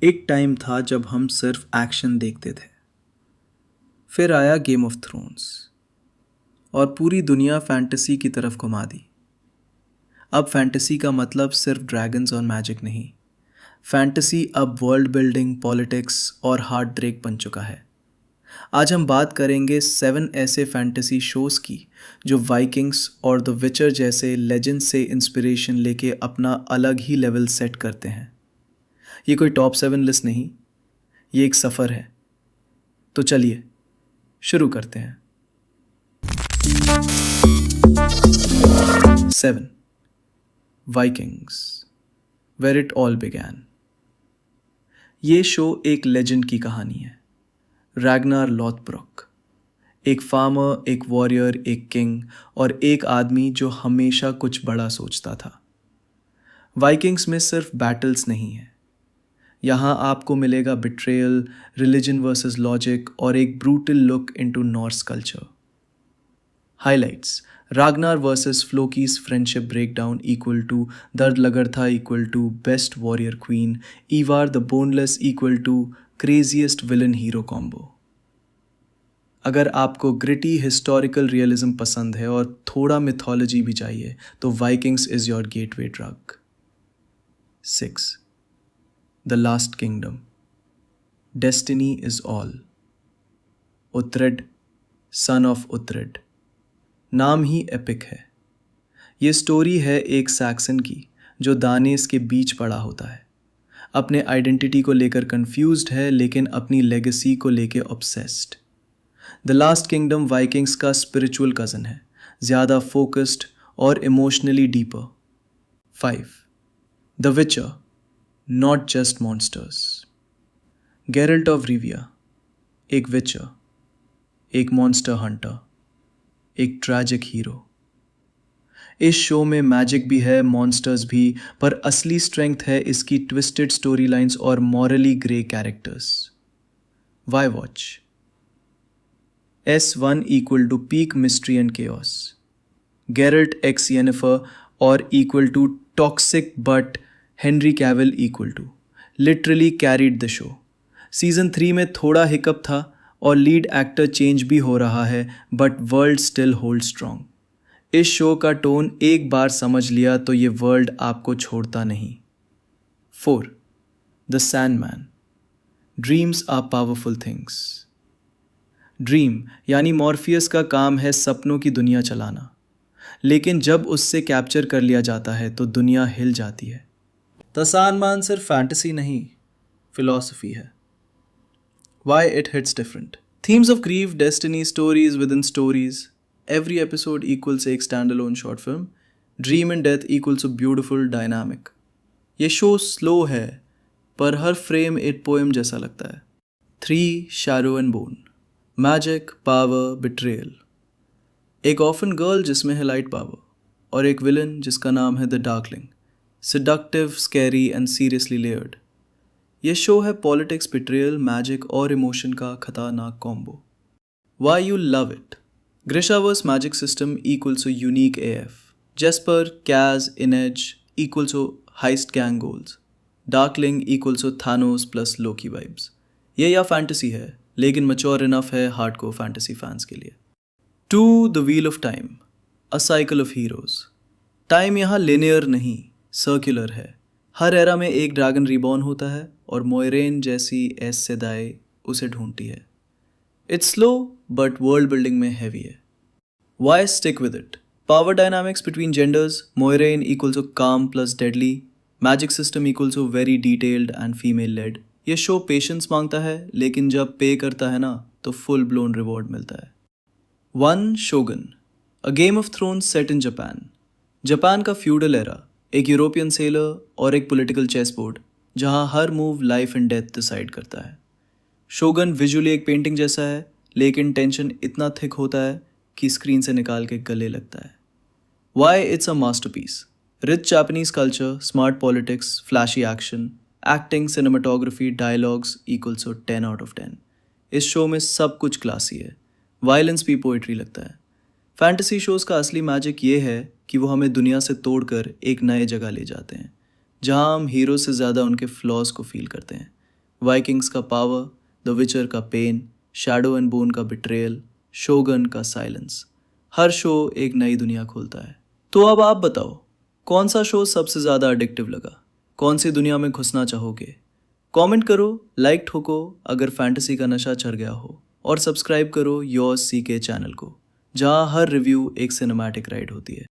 एक टाइम था जब हम सिर्फ एक्शन देखते थे। फिर आया गेम ऑफ थ्रोन्स और पूरी दुनिया फैंटेसी की तरफ घुमा दी। अब फैंटेसी का मतलब सिर्फ ड्रैगन्स और मैजिक नहीं। फैंटेसी अब वर्ल्ड बिल्डिंग, पॉलिटिक्स और हार्ट ब्रेक बन चुका है। आज हम बात करेंगे 7 ऐसे फैंटेसी शोज़ की जो वाइकिंग्स और द विचर जैसे लेजेंड से इंस्पिरेशन लेके अपना अलग ही लेवल सेट करते हैं। ये कोई टॉप 7 लिस्ट नहीं, ये एक सफ़र है। तो चलिए शुरू करते हैं। 7. Vikings, where it all began. ये शो एक लेजेंड की कहानी है। रैग्नार लॉथब्रोक, एक फार्मर, एक वॉरियर, एक किंग और एक आदमी जो हमेशा कुछ बड़ा सोचता था। वाइकिंग्स में सिर्फ बैटल्स नहीं है, यहाँ आपको मिलेगा बिट्रेयल, रिलीजन वर्सेस लॉजिक और एक brutal look into Norse culture. Highlights: Ragnar versus Floki's friendship breakdown equal to दर्द Lagertha equal to best warrior queen, Ivar the boneless equal to craziest villain hero combo. अगर आपको gritty historical realism पसंद है और थोड़ा mythology भी चाहिए तो Vikings is your gateway drug. 6. The Last Kingdom, destiny is all. Uhtred, son of Uhtred, नाम ही एपिक है। ये स्टोरी है एक सैक्सन की जो दानेस के बीच पड़ा होता है। अपने आइडेंटिटी को लेकर कंफ्यूज्ड है लेकिन अपनी लेगेसी को लेकर obsessed. The Last Kingdom Vikings का स्पिरिचुअल कज़न है, ज़्यादा फोकस्ड और emotionally deeper. 5. The Witcher, not just monsters. Geralt of Rivia, एक विचर, एक मॉन्स्टर हंटर, एक ट्रैजिक हीरो। इस शो में मैजिक भी है, मॉन्स्टर्स भी, पर असली स्ट्रेंथ है इसकी ट्विस्टेड स्टोरी लाइन्स और morally grey characters. Why watch? S1 equal to peak mystery and chaos. Geralt x Yennefer और equal to toxic but Henry Cavill equal to literally carried the show. Season 3 में थोड़ा hiccup था और lead actor change भी हो रहा है but world still hold strong. इस शो का टोन एक बार समझ लिया तो ये वर्ल्ड आपको छोड़ता नहीं। 4. The Sandman, dreams are powerful things. Dream यानी मॉर्फियस का काम है सपनों की दुनिया चलाना, लेकिन जब उससे कैप्चर कर लिया जाता है तो दुनिया हिल जाती है। द सैंडमैन सिर्फ फैंटेसी नहीं, फिलॉसफी है। Why it hits different. Themes of grief, destiny, stories within stories. Every episode equals एक standalone short film. Dream and death equals a beautiful dynamic. ये शो स्लो है पर हर फ्रेम एक poem जैसा लगता है। 3. Shadow and Bone. Magic, power, betrayal. एक orphan girl जिसमें है लाइट पावर और एक विलन जिसका नाम है the Darkling. Seductive, scary and seriously layered. ये शो है पॉलिटिक्स, बिट्रेयल, मैजिक और इमोशन का खतरनाक combo. Why you love it? Grishaverse magic system equals to unique AF। Jesper, Kaz, Inej equals to heist gang goals. Darkling equals to Thanos plus Loki vibes. ये YA fantasy है लेकिन mature enough है hardcore fantasy fans के लिए। 2. The Wheel of Time, a cycle of heroes. Time यहाँ linear नहीं, circular है। हर era में एक ड्रैगन रिबॉर्न होता है और मोइरेन जैसी एस सेदाई उसे ढूंढती है। It's slow but world building में हैवी है। Why stick with it? Power dynamics between genders, Moiraine equals to calm plus deadly, magic system equals to very detailed and female led. ये शो पेशेंस मांगता है लेकिन जब पे करता है ना तो फुल ब्लोन रिवॉर्ड मिलता है। 1. Shogun, a Game of Thrones set in Japan. Japan का फ्यूडल एरा, एक यूरोपियन सेलर और एक पॉलिटिकल चेस बोर्ड जहाँ हर move life and death decide करता है। शोगन विजुअली एक पेंटिंग जैसा है लेकिन टेंशन इतना थिक होता है कि स्क्रीन से निकाल के गले लगता है। Why it's a masterpiece? Rich Japanese culture, smart politics, flashy action, acting, cinematography, dialogues equals to 10 out of 10। इस शो में सब कुछ क्लासी है, वायलेंस भी पोइट्री लगता है। फैंटेसी शोज़ का असली मैजिक ये है कि वो हमें दुनिया से तोड़कर एक नए जगह ले जाते हैं जहां हम हीरो से ज़्यादा उनके फ्लॉज को फील करते हैं। वाइकिंग्स का पावर, द विचर का पेन, शैडो एंड बोन का बिट्रेयल, शोगन का साइलेंस। हर शो एक नई दुनिया खोलता है। तो अब आप बताओ, कौन सा शो सबसे ज़्यादा एडिक्टिव लगा? कौन सी दुनिया में घुसना चाहोगे? कमेंट करो, लाइक ठोको अगर फैंटेसी का नशा चढ़ गया हो, और सब्सक्राइब करो योर सीके चैनल को, जहां हर रिव्यू एक सिनेमैटिक राइड होती है।